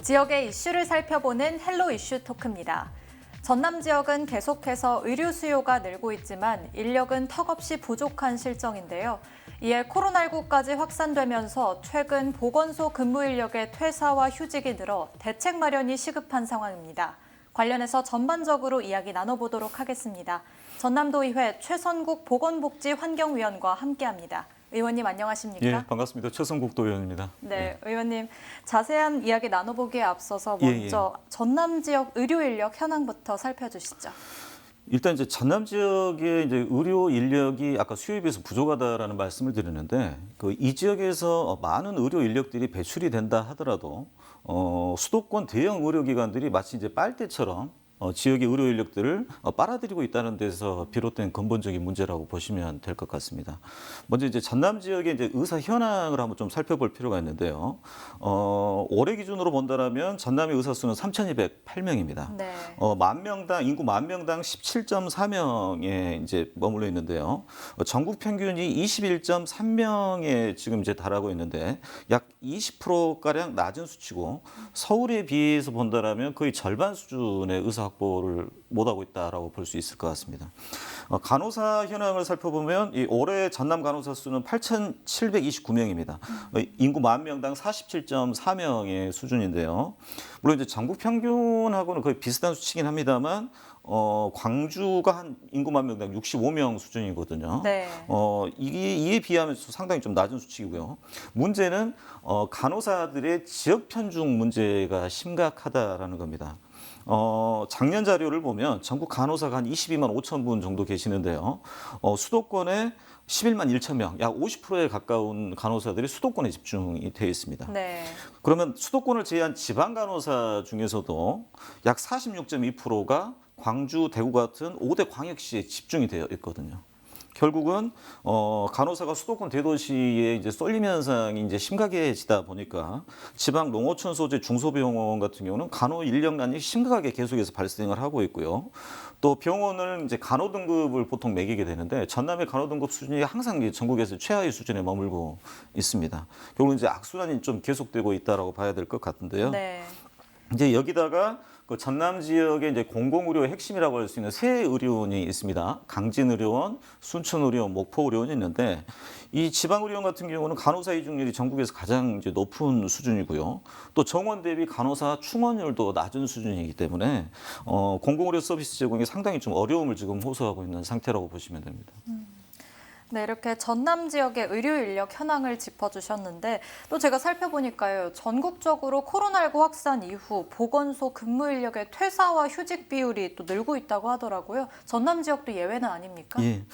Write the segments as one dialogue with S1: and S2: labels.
S1: 지역의 이슈를 살펴보는 헬로 이슈 토크입니다. 전남 지역은 계속해서 의료 수요가 늘고 있지만 인력은 턱없이 부족한 실정인데요. 이에 코로나19까지 확산되면서 최근 보건소 근무 인력의 퇴사와 휴직이 늘어 대책 마련이 시급한 상황입니다. 관련해서 전반적으로 이야기 나눠보도록 하겠습니다. 전남도의회 최선국 보건복지환경위원과 함께합니다. 의원님 안녕하십니까?
S2: 예, 반갑습니다. 최선국 도의원입니다.
S1: 네, 의원님 자세한 이야기 나눠보기에 앞서서 먼저 전남 지역 의료 인력 현황부터 살펴주시죠.
S2: 일단 이제 전남 지역의 이제 의료 인력이 아까 수요에 비해서 부족하다라는 말씀을 드리는데 이 지역에서 많은 의료 인력들이 배출이 된다 하더라도 수도권 대형 의료기관들이 마치 이제 빨대처럼 지역의 의료 인력들을 빨아들이고 있다는 데서 비롯된 근본적인 문제라고 보시면 될 것 같습니다. 먼저 이제 전남 지역의 이제 의사 현황을 한번 좀 살펴볼 필요가 있는데요. 올해 기준으로 본다면 전남의 의사 수는 3,208명입니다.
S1: 네.
S2: 인구 만 명당 17.4명에 이제 머물러 있는데요. 전국 평균이 21.3명에 지금 이제 달하고 있는데 약 20% 가량 낮은 수치고 서울에 비해서 본다면 거의 절반 수준의 의사 확보를 못하고 있다라고 볼 수 있을 것 같습니다. 간호사 현황을 살펴보면 올해 전남 간호사 수는 8,729명입니다. 인구 만 명당 47.4명의 수준인데요. 물론 이제 전국 평균하고는 거의 비슷한 수치긴 합니다만 광주가 한 인구 만 명당 65명 수준이거든요.
S1: 네.
S2: 이에 비하면서 상당히 좀 낮은 수치이고요. 문제는 간호사들의 지역 편중 문제가 심각하다라는 겁니다. 작년 자료를 보면 전국 간호사가 한 22만 5천 분 정도 계시는데요. 수도권에 11만 1천 명, 약 50%에 가까운 간호사들이 수도권에 집중이 되어 있습니다.
S1: 네.
S2: 그러면 수도권을 제외한 지방 간호사 중에서도 약 46.2%가 광주, 대구 같은 5대 광역시에 집중이 되어 있거든요. 결국은 간호사가 수도권 대도시에 이제 쏠림 현상이 이제 심각해지다 보니까 지방 농어촌 소재 중소병원 같은 경우는 간호 인력난이 심각하게 계속해서 발생을 하고 있고요. 또 병원을 이제 간호 등급을 보통 매기게 되는데 전남의 간호 등급 수준이 항상 전국에서 최하위 수준에 머물고 있습니다. 결국 이제 악순환이 좀 계속되고 있다라고 봐야 될 것 같은데요.
S1: 네.
S2: 이제 여기다가 그 전남 지역의 이제 공공의료의 핵심이라고 할 수 있는 세 의료원이 있습니다. 강진의료원, 순천의료원, 목포의료원이 있는데 이 지방의료원 같은 경우는 간호사 이중률이 전국에서 가장 이제 높은 수준이고요. 또 정원 대비 간호사 충원율도 낮은 수준이기 때문에 공공의료 서비스 제공에 상당히 좀 어려움을 지금 호소하고 있는 상태라고 보시면 됩니다.
S1: 네, 이렇게 전남 지역의 의료 인력 현황을 짚어주셨는데 또 제가 살펴보니까요. 전국적으로 코로나19 확산 이후 보건소 근무 인력의 퇴사와 휴직 비율이 또 늘고 있다고 하더라고요. 전남 지역도 예외는 아닙니까?
S2: 예,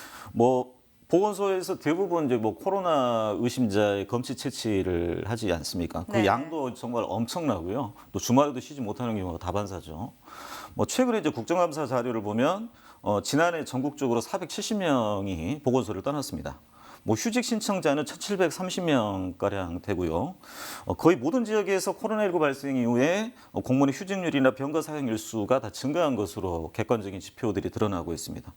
S2: 보건소에서 대부분 이제 코로나 의심자의 검치 채취를 하지 않습니까? 그
S1: 네.
S2: 양도 정말 엄청나고요. 또 주말에도 쉬지 못하는 경우가 다반사죠. 최근에 이제 국정감사 자료를 보면 지난해 전국적으로 470명이 보건소를 떠났습니다. 휴직 신청자는 1,730명 가량 되고요. 거의 모든 지역에서 코로나19 발생 이후에 공무원의 휴직률이나 병가 사용 일수가 다 증가한 것으로 객관적인 지표들이 드러나고 있습니다.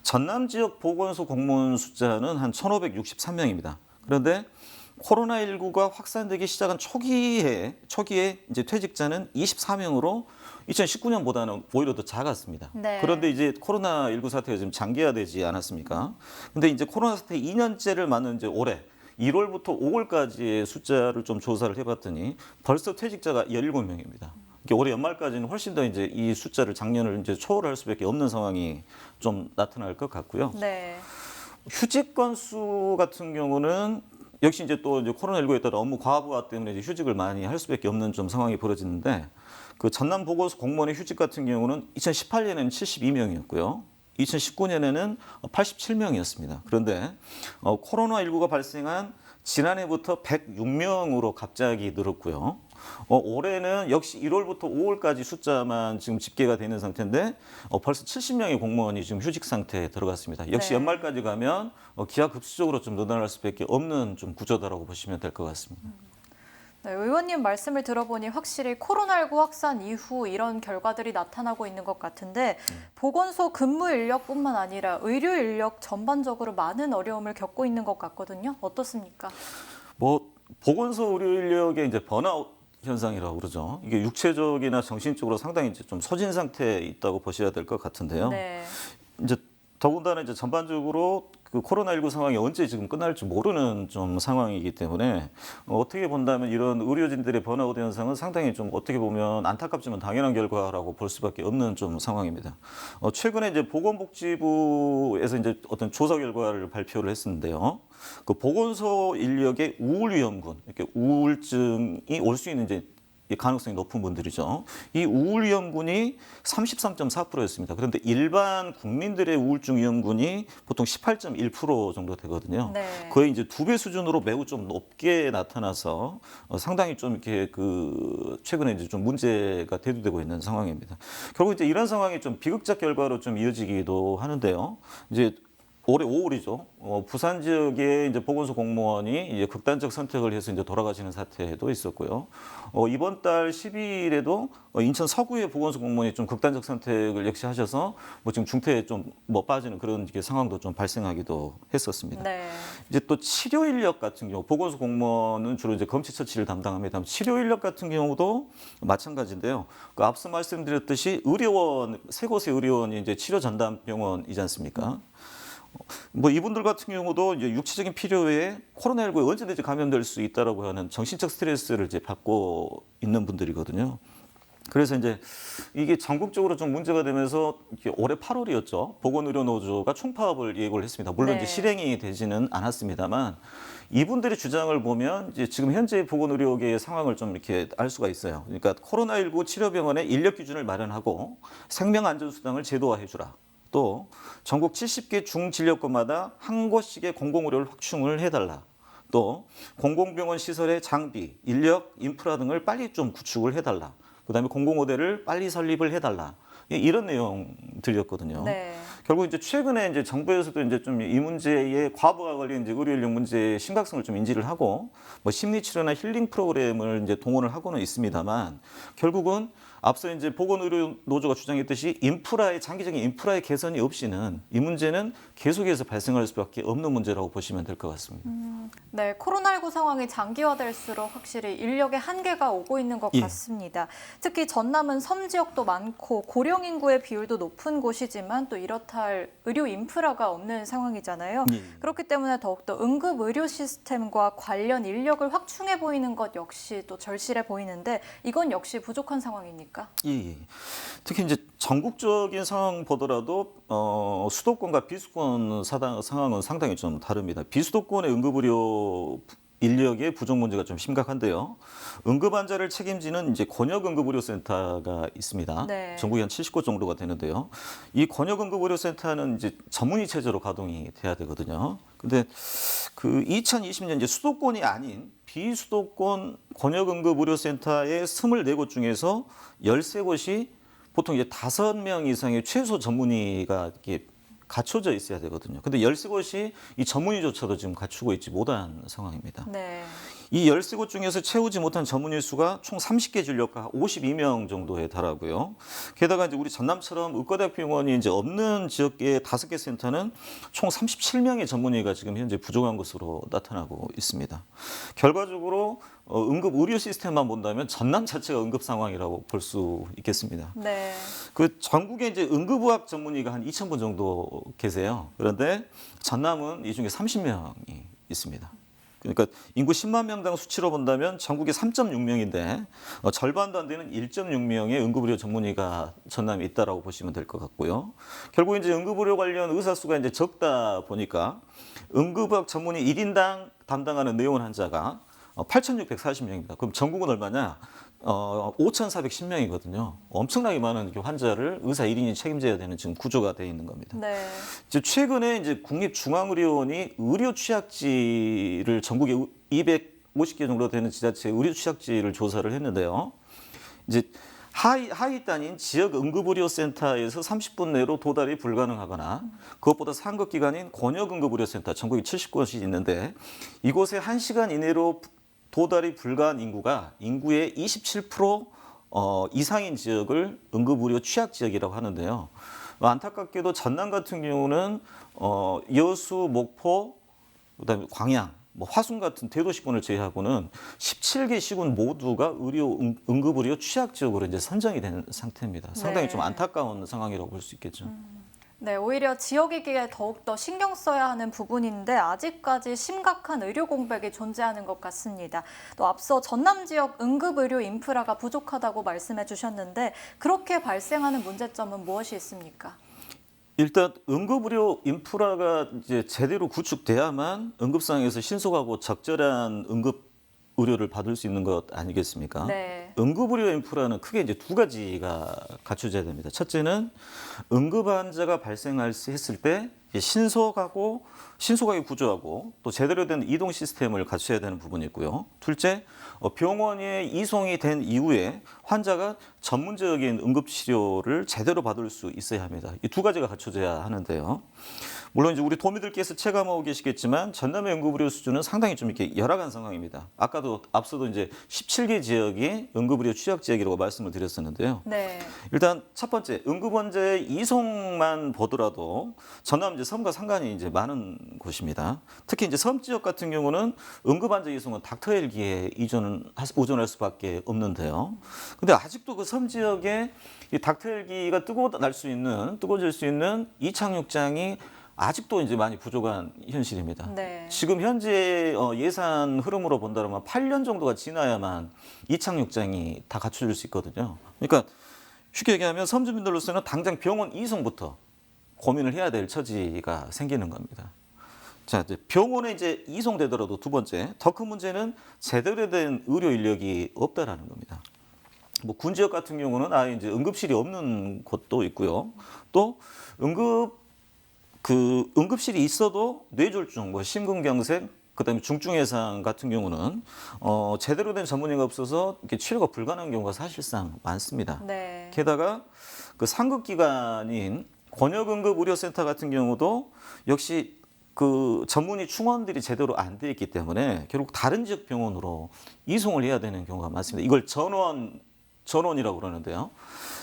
S2: 전남 지역 보건소 공무원 숫자는 한 1,563명입니다. 그런데 코로나19가 확산되기 시작한 초기에 이제 퇴직자는 24명으로 2019년보다는 오히려 더 작았습니다.
S1: 네.
S2: 그런데 이제 코로나19 사태가 지금 장기화되지 않았습니까? 근데 이제 코로나 사태 2년째를 맞는 이제 올해 1월부터 5월까지의 숫자를 좀 조사를 해봤더니 벌써 퇴직자가 17명입니다. 올해 연말까지는 훨씬 더 이제 이 숫자를 작년을 이제 초월할 수밖에 없는 상황이 좀 나타날 것 같고요.
S1: 네.
S2: 휴직 건수 같은 경우는 역시 이제 또 이제 코로나19에 따라 업무 과부하 때문에 이제 휴직을 많이 할 수밖에 없는 좀 상황이 벌어지는데 그 전남 보건소 공무원의 휴직 같은 경우는 2018년에는 72명이었고요. 2019년에는 87명이었습니다. 그런데 코로나19가 발생한 지난해부터 106명으로 갑자기 늘었고요. 올해는 역시 1월부터 5월까지 숫자만 지금 집계가 되는 상태인데 벌써 70명의 공무원이 지금 휴직 상태에 들어갔습니다. 역시
S1: 네.
S2: 연말까지 가면 기하급수적으로 좀 늘어날 수밖에 없는 좀 구조다라고 보시면 될 것 같습니다.
S1: 네, 의원님 말씀을 들어보니 확실히 코로나19 확산 이후 이런 결과들이 나타나고 있는 것 같은데 보건소 근무 인력뿐만 아니라 의료 인력 전반적으로 많은 어려움을 겪고 있는 것 같거든요. 어떻습니까?
S2: 보건소 의료 인력의 이제 번아웃 현상이라고 그러죠. 이게 육체적이나 정신적으로 상당히 이제 좀 소진 상태에 있다고 보셔야 될 것 같은데요.
S1: 네.
S2: 이제 더군다나 이제 전반적으로 그 코로나19 상황이 언제 지금 끝날지 모르는 좀 상황이기 때문에 어떻게 본다면 이런 의료진들의 번아웃 현상은 상당히 좀 어떻게 보면 안타깝지만 당연한 결과라고 볼 수밖에 없는 좀 상황입니다. 최근에 이제 보건복지부에서 이제 어떤 조사 결과를 발표를 했었는데요. 그 보건소 인력의 우울 위험군, 이렇게 우울증이 올 수 있는 이제 이 가능성이 높은 분들이죠. 이 우울 위험군이 33.4%였습니다. 그런데 일반 국민들의 우울증 위험군이 보통 18.1% 정도 되거든요.
S1: 네.
S2: 거의 이제 2배 수준으로 매우 좀 높게 나타나서 상당히 좀 이렇게 그 최근에 이제 좀 문제가 대두되고 있는 상황입니다. 결국 이제 이런 상황이 좀 비극적 결과로 좀 이어지기도 하는데요. 이제 올해 5월이죠. 부산 지역의 이제 보건소 공무원이 이제 극단적 선택을 해서 이제 돌아가시는 사태도 있었고요. 이번 달 12일에도 인천 서구의 보건소 공무원이 좀 극단적 선택을 역시 하셔서 뭐 지금 중태에 좀 뭐 빠지는 그런 상황도 좀 발생하기도 했었습니다.
S1: 네.
S2: 이제 또 치료 인력 같은 경우 보건소 공무원은 주로 이제 검체 처치를 담당합니다. 치료 인력 같은 경우도 마찬가지인데요. 그 앞서 말씀드렸듯이 의료원 세 곳의 의료원이 이제 치료 전담 병원이지 않습니까? 뭐 이분들 같은 경우도 이제 육체적인 필요 외에 코로나19에 언제든지 감염될 수 있다라고 하는 정신적 스트레스를 이제 받고 있는 분들이거든요. 그래서 이제 이게 전국적으로 좀 문제가 되면서 올해 8월이었죠. 보건의료노조가 총파업을 예고를 했습니다. 물론
S1: 네.
S2: 이제 실행이 되지는 않았습니다만 이분들의 주장을 보면 이제 지금 현재 보건의료계의 상황을 좀 이렇게 알 수가 있어요. 그러니까 코로나19 치료병원에 인력 기준을 마련하고 생명안전수당을 제도화해주라. 또 전국 70개 중진료과마다 한 곳씩의 공공의료를 확충을 해달라. 또 공공병원 시설의 장비, 인력, 인프라 등을 빨리 좀 구축을 해달라. 그다음에 공공의대를 빨리 설립을 해달라. 이런 내용들이었거든요.
S1: 네.
S2: 결국 이제 최근에 이제 정부에서도 이제 좀 이 문제에 과부하 관련 이제 의료 인력 문제의 심각성을 좀 인지를 하고 뭐 심리 치료나 힐링 프로그램을 이제 동원을 하고는 있습니다만 결국은 앞서 이제 보건의료노조가 주장했듯이 인프라의 장기적인 인프라의 개선이 없이는 이 문제는 계속해서 발생할 수밖에 없는 문제라고 보시면 될 것 같습니다.
S1: 네, 코로나19 상황이 장기화될수록 확실히 인력의 한계가 오고 있는 것
S2: 예.
S1: 같습니다. 특히 전남은 섬 지역도 많고 고령 인구의 비율도 높은 곳이지만 또 이렇다 할 의료 인프라가 없는 상황이잖아요.
S2: 예.
S1: 그렇기 때문에 더욱더 응급 의료 시스템과 관련 인력을 확충해 보이는 것 역시 또 절실해 보이는데 이건 역시 부족한 상황입니까?
S2: 예. 특히 이제 전국적인 상황 보더라도 수도권과 비수도권 상황은 상당히 좀 다릅니다. 비수도권의 응급의료 인력의 부족 문제가 좀 심각한데요. 응급 환자를 책임지는 이제 권역응급의료센터가 있습니다.
S1: 네.
S2: 전국에 한 70곳 정도가 되는데요. 이 권역응급의료센터는 이제 전문의 체제로 가동이 돼야 되거든요. 근데 그 2020년 이제 수도권이 아닌 비수도권 권역응급의료센터의 24곳 중에서 13곳이 보통 이제 5명 이상의 최소 전문의가 이렇게 갖춰져 있어야 되거든요. 근데 13곳이 이 전문의조차도 지금 갖추고 있지 못한 상황입니다.
S1: 네.
S2: 이 13곳 중에서 채우지 못한 전문의 수가 총 30개 진료과 52명 정도에 달하고요. 게다가 이제 우리 전남처럼 의과대학병원이 이제 없는 지역의 5개 센터는 총 37명의 전문의가 지금 현재 부족한 것으로 나타나고 있습니다. 결과적으로 응급 의료 시스템만 본다면 전남 자체가 응급 상황이라고 볼 수 있겠습니다.
S1: 네.
S2: 그 전국에 이제 응급의학 전문의가 한 2,000분 정도 계세요. 그런데 전남은 이 중에 30명이 있습니다. 그러니까 인구 10만 명당 수치로 본다면 전국에 3.6명인데 절반도 안 되는 1.6명의 응급의료 전문의가 전남에 있다라고 보시면 될 것 같고요. 결국 이제 응급의료 관련 의사 수가 이제 적다 보니까 응급의학 전문의 1인당 담당하는 내원 환자가 8,640명입니다. 그럼 전국은 얼마냐? 5,410명이거든요. 엄청나게 많은 환자를 의사 1인이 책임져야 되는 지금 구조가 되어 있는 겁니다.
S1: 네.
S2: 이제 최근에 이제 국립중앙의료원이 의료 취약지를 전국에 250개 정도 되는 지자체 의료 취약지를 조사를 했는데요. 이제 하위 단인 지역 응급의료센터에서 30분 내로 도달이 불가능하거나 그것보다 상급 기관인 권역응급의료센터 전국에 70곳이 있는데 이곳에 1시간 이내로 도달이 불가한 인구가 인구의 27% 이상인 지역을 응급의료 취약 지역이라고 하는데요. 안타깝게도 전남 같은 경우는 여수, 목포, 그다음에 광양 뭐 화순 같은 대도시권을 제외하고는 17개 시군 모두가 응급의료 취약 지역으로 이제 선정이 된 상태입니다. 상당히
S1: 네.
S2: 좀 안타까운 상황이라고 볼 수 있겠죠.
S1: 네, 오히려 지역이기에 더욱더 신경 써야 하는 부분인데 아직까지 심각한 의료 공백이 존재하는 것 같습니다. 또 앞서 전남 지역 응급의료 인프라가 부족하다고 말씀해 주셨는데 그렇게 발생하는 문제점은 무엇이 있습니까?
S2: 일단 응급의료 인프라가 이제 제대로 구축돼야만 응급 상황에서 신속하고 적절한 응급 의료를 받을 수 있는 것 아니겠습니까?
S1: 네.
S2: 응급의료 인프라는 크게 이제 두 가지가 갖춰져야 됩니다. 첫째는 응급 환자가 발생했을 때 이제 신속하게 구조하고 또 제대로 된 이동 시스템을 갖춰야 되는 부분이 있고요. 둘째, 병원에 이송이 된 이후에 환자가 전문적인 응급치료를 제대로 받을 수 있어야 합니다. 이 두 가지가 갖춰져야 하는데요. 물론 이제 우리 도민들께서 체감하고 계시겠지만 전남의 응급의료 수준은 상당히 좀 이렇게 열악한 상황입니다. 앞서도 이제 17개 지역이 응급의료 취약 지역이라고 말씀을 드렸었는데요.
S1: 네.
S2: 일단 첫 번째 응급환자의 이송만 보더라도 전남 이제 섬과 상관이 이제 많은 곳입니다. 특히 이제 섬 지역 같은 경우는 응급환자 이송은 닥터헬기에 의존할 수밖에 없는데요. 근데 아직도 그 섬 지역에 이 닥터헬기가 뜨거워질 수 있는 이착륙장이 아직도 이제 많이 부족한 현실입니다.
S1: 네.
S2: 지금 현재 예산 흐름으로 본다면 8년 정도가 지나야만 이착륙장이 다 갖춰질 수 있거든요. 그러니까 쉽게 얘기하면 섬주민들로서는 당장 병원 이송부터 고민을 해야 될 처지가 생기는 겁니다. 자, 이제 병원에 이제 이송되더라도 두 번째, 더 큰 문제는 제대로 된 의료 인력이 없다라는 겁니다. 뭐 군 지역 같은 경우는 아예 이제 응급실이 없는 곳도 있고요. 또 응급실이 있어도 뇌졸중, 뭐 심근경색, 그다음에 중증해상 같은 경우는 제대로 된 전문의가 없어서 이렇게 치료가 불가능한 경우가 사실상 많습니다.
S1: 네.
S2: 게다가 그 상급기관인 권역응급의료센터 같은 경우도 역시 그 전문의 충원들이 제대로 안 돼 있기 때문에 결국 다른 지역 병원으로 이송을 해야 되는 경우가 많습니다. 이걸 전원이라고 그러는데요.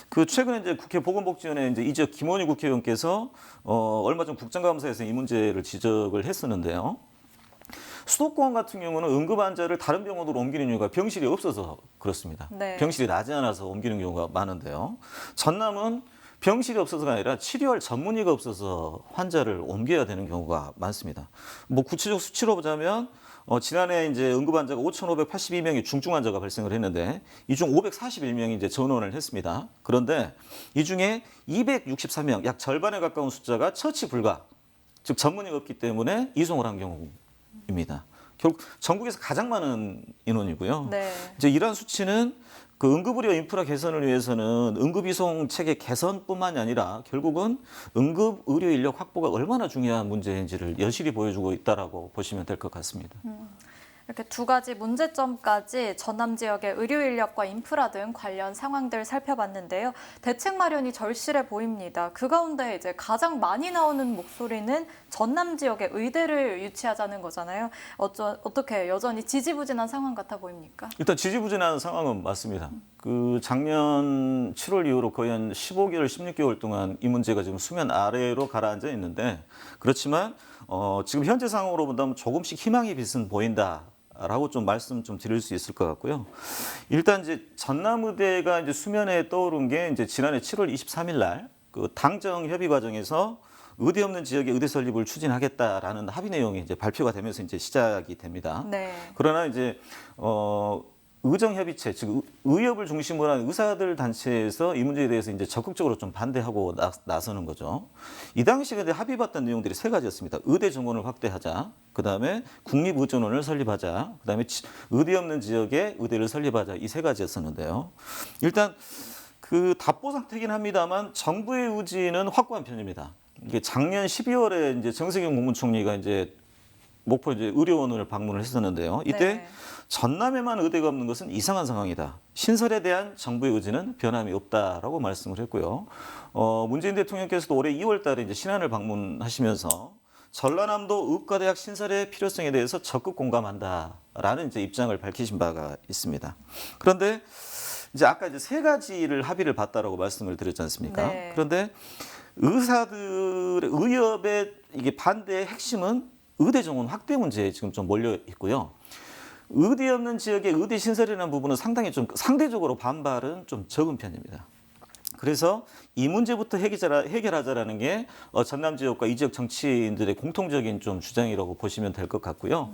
S2: 그 최근에 이제 국회 보건복지위원회 이제 이지역 김원희 국회의원께서 얼마 전 국정감사에서 이 문제를 지적을 했었는데요. 수도권 같은 경우는 응급 환자를 다른 병원으로 옮기는 이유가 병실이 없어서 그렇습니다.
S1: 네.
S2: 병실이 나지 않아서 옮기는 경우가 많은데요. 전남은 병실이 없어서가 아니라 치료할 전문의가 없어서 환자를 옮겨야 되는 경우가 많습니다. 뭐 구체적 수치로 보자면 지난해 이제 응급 환자가 5,582명의 중증 환자가 발생을 했는데 이 중 541명이 이제 전원을 했습니다. 그런데 이 중에 263명, 약 절반에 가까운 숫자가 처치 불가, 즉 전문의가 없기 때문에 이송을 한 경우입니다. 결국 전국에서 가장 많은 인원이고요.
S1: 네.
S2: 이제 이러한 수치는 그 응급의료 인프라 개선을 위해서는 응급이송 체계 개선뿐만이 아니라 결국은 응급의료 인력 확보가 얼마나 중요한 문제인지를 여실히 보여주고 있다라고 보시면 될 것 같습니다.
S1: 이렇게 두 가지 문제점까지 전남 지역의 의료 인력과 인프라 등 관련 상황들 살펴봤는데요. 대책 마련이 절실해 보입니다. 그 가운데 이제 가장 많이 나오는 목소리는 전남 지역의 의대를 유치하자는 거잖아요. 어떻게 여전히 지지부진한 상황 같아 보입니까?
S2: 일단 지지부진한 상황은 맞습니다. 그 작년 7월 이후로 거의 한 15개월, 16개월 동안 이 문제가 지금 수면 아래로 가라앉아 있는데 그렇지만 지금 현재 상황으로 본다면 조금씩 희망의 빛은 보인다. 라고 좀 말씀 좀 드릴 수 있을 것 같고요. 일단 이제 전남의대가 이제 수면에 떠오른 게 이제 지난해 7월 23일 날 그 당정 협의 과정에서 의대 없는 지역에 의대 설립을 추진하겠다라는 합의 내용이 이제 발표가 되면서 이제 시작이 됩니다.
S1: 네.
S2: 그러나 이제 의정협의체, 즉 의협을 중심으로 한 의사들 단체에서 이 문제에 대해서 이제 적극적으로 좀 반대하고 나서는 거죠. 이 당시에 합의봤던 내용들이 세 가지였습니다. 의대 정원을 확대하자, 그 다음에 국립의전원을 설립하자, 그 다음에 의대 없는 지역에 의대를 설립하자, 이 세 가지였었는데요. 일단 그 답보상태긴 합니다만 정부의 의지는 확고한 편입니다. 이게 작년 12월에 이제 정세균 국무총리가 이제 목포 이제 의료원을 방문을 했었는데요. 이때
S1: 네.
S2: 전남에만 의대가 없는 것은 이상한 상황이다. 신설에 대한 정부의 의지는 변함이 없다라고 말씀을 했고요. 문재인 대통령께서도 올해 2월 달에 이제 신안을 방문하시면서 전라남도 의과대학 신설의 필요성에 대해서 적극 공감한다라는 이제 입장을 밝히신 바가 있습니다. 그런데 이제 아까 이제 세 가지를 합의를 봤다라고 말씀을 드렸지 않습니까?
S1: 네.
S2: 그런데 의사들의 의협의 이게 반대의 핵심은 의대 정원 확대 문제에 지금 좀 몰려 있고요. 의대 없는 지역의 의대 신설이라는 부분은 상당히 좀 상대적으로 반발은 좀 적은 편입니다. 그래서 이 문제부터 해결하자라는 게 전남 지역과 이 지역 정치인들의 공통적인 좀 주장이라고 보시면 될 것 같고요.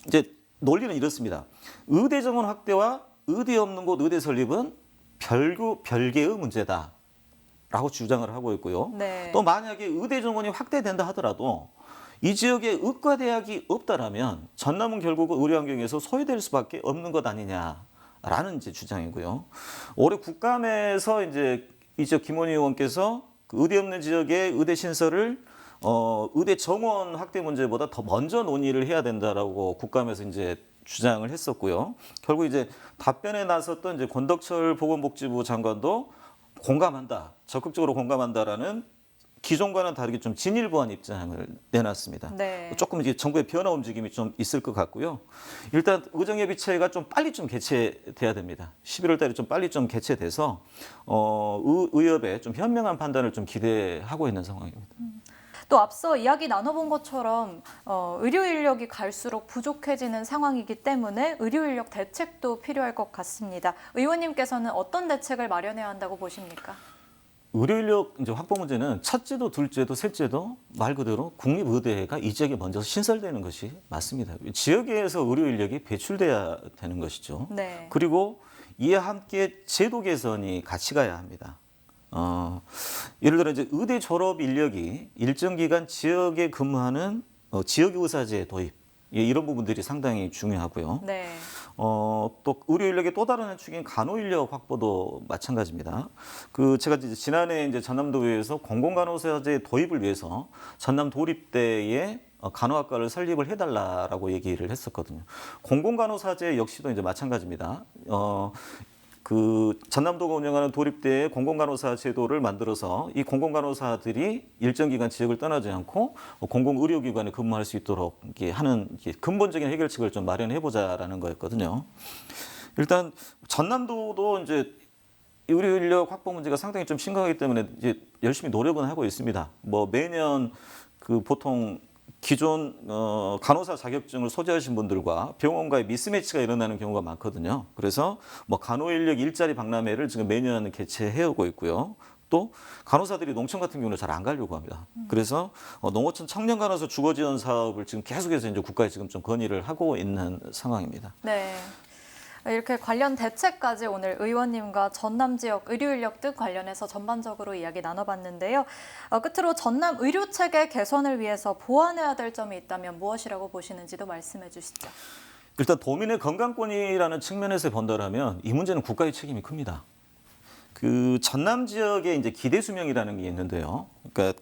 S2: 이제 논리는 이렇습니다. 의대 정원 확대와 의대 없는 곳 의대 설립은 별개의 문제다라고 주장을 하고 있고요.
S1: 네.
S2: 또 만약에 의대 정원이 확대된다 하더라도 이 지역에 의과대학이 없다라면 전남은 결국 의료 환경에서 소외될 수밖에 없는 것 아니냐라는 이제 주장이고요. 올해 국감에서 이제 이 지역 김원희 의원께서 그 의대 없는 지역의 의대 신설을 의대 정원 확대 문제보다 더 먼저 논의를 해야 된다라고 국감에서 이제 주장을 했었고요. 결국 이제 답변에 나섰던 이제 권덕철 보건복지부 장관도 공감한다, 적극적으로 공감한다라는 기존과는 다르게 좀 진일보한 입장을 내놨습니다.
S1: 네.
S2: 조금 이제 정부의 변화 움직임이 좀 있을 것 같고요. 일단 의정예비체가 좀 빨리 좀 개최돼야 됩니다. 11월 달에 좀 빨리 좀 개최돼서 의협의 좀 현명한 판단을 좀 기대하고 있는 상황입니다.
S1: 또 앞서 이야기 나눠본 것처럼 의료 인력이 갈수록 부족해지는 상황이기 때문에 의료 인력 대책도 필요할 것 같습니다. 의원님께서는 어떤 대책을 마련해야 한다고 보십니까?
S2: 의료 인력 이제 확보 문제는 첫째도 둘째도 셋째도 말 그대로 국립의대가 이 지역에 먼저 신설되는 것이 맞습니다. 지역에서 의료 인력이 배출돼야 되는 것이죠.
S1: 네.
S2: 그리고 이에 함께 제도 개선이 같이 가야 합니다. 예를 들어 이제 의대 졸업 인력이 일정 기간 지역에 근무하는 지역 의사제 도입, 이런 부분들이 상당히 중요하고요.
S1: 네.
S2: 또 의료 인력의 또 다른 한 축인 간호 인력 확보도 마찬가지입니다. 제가 이제 지난해 이제 전남도의회에서 공공간호사제 도입을 위해서 전남 도립대에 간호학과를 설립을 해달라라고 얘기를 했었거든요. 공공간호사제 역시도 이제 마찬가지입니다. 전남도가 운영하는 도립대의 공공간호사 제도를 만들어서 이 공공간호사들이 일정 기간 지역을 떠나지 않고 공공의료기관에 근무할 수 있도록 이렇게 하는 근본적인 해결책을 좀 마련해 보자라는 거였거든요. 일단 전남도도 이제 의료 인력 확보 문제가 상당히 좀 심각하기 때문에 이제 열심히 노력은 하고 있습니다. 뭐 매년 보통 기존 간호사 자격증을 소지하신 분들과 병원과의 미스매치가 일어나는 경우가 많거든요. 그래서 뭐 간호 인력 일자리 박람회를 지금 매년 개최해 오고 있고요. 또 간호사들이 농촌 같은 경우는 잘 안 가려고 합니다. 그래서 농어촌 청년 간호사 주거 지원 사업을 지금 계속해서 이제 국가에 지금 좀 건의를 하고 있는 상황입니다.
S1: 네. 이렇게 관련 대책까지 오늘 의원님과 전남 지역 의료 인력 등 관련해서 전반적으로 이야기 나눠봤는데요. 끝으로 전남 의료 체계 개선을 위해서 보완해야 될 점이 있다면 무엇이라고 보시는지도 말씀해 주시죠.
S2: 일단 도민의 건강권이라는 측면에서 본다라면 이 문제는 국가의 책임이 큽니다. 전남 지역에 이제 기대 수명이라는 게 있는데요. 그러니까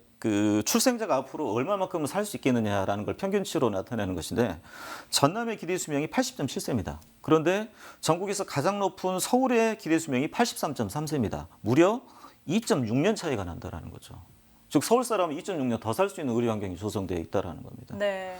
S2: 출생자가 앞으로 얼마만큼 살 수 있겠느냐라는 걸 평균치로 나타내는 것인데 전남의 기대 수명이 80.7세입니다. 그런데 전국에서 가장 높은 서울의 기대 수명이 83.3세입니다. 무려 2.6년 차이가 난다라는 거죠. 즉 서울 사람은 2.6년 더 살 수 있는 의료 환경이 조성되어 있다라는 겁니다.
S1: 네.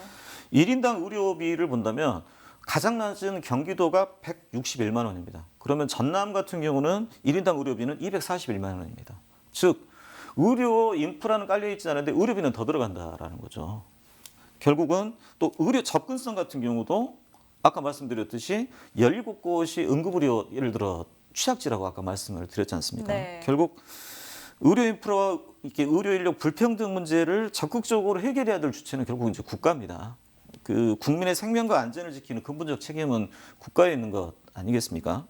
S2: 1인당 의료비를 본다면 가장 낮은 경기도가 161만 원입니다. 그러면 전남 같은 경우는 1인당 의료비는 241만 원입니다. 즉 의료 인프라는 깔려 있지 않은데 의료비는 더 들어간다라는 거죠. 결국은 또 의료 접근성 같은 경우도 아까 말씀드렸듯이 17곳이 응급의료 예를 들어 취약지라고 아까 말씀을 드렸지 않습니까?
S1: 네.
S2: 결국 의료 인프라와 이렇게 의료 인력 불평등 문제를 적극적으로 해결해야 될 주체는 결국 이제 국가입니다. 국민의 생명과 안전을 지키는 근본적 책임은 국가에 있는 것 아니겠습니까?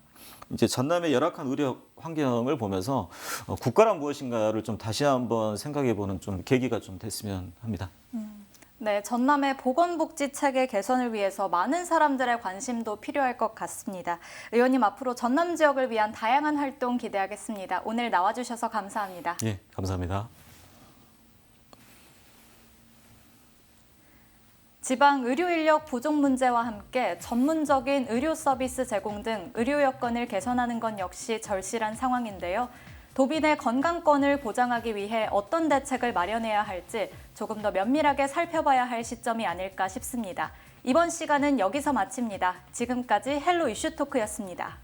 S2: 이제 전남의 열악한 의료 환경을 보면서 국가란 무엇인가를 좀 다시 한번 생각해보는 좀 계기가 좀 됐으면 합니다.
S1: 네, 전남의 보건복지 체계 개선을 위해서 많은 사람들의 관심도 필요할 것 같습니다. 의원님 앞으로 전남 지역을 위한 다양한 활동 기대하겠습니다. 오늘 나와주셔서 감사합니다.
S2: 예, 감사합니다.
S1: 지방 의료 인력 부족 문제와 함께 전문적인 의료 서비스 제공 등 의료 여건을 개선하는 건 역시 절실한 상황인데요. 도민의 건강권을 보장하기 위해 어떤 대책을 마련해야 할지 조금 더 면밀하게 살펴봐야 할 시점이 아닐까 싶습니다. 이번 시간은 여기서 마칩니다. 지금까지 헬로 이슈 토크였습니다.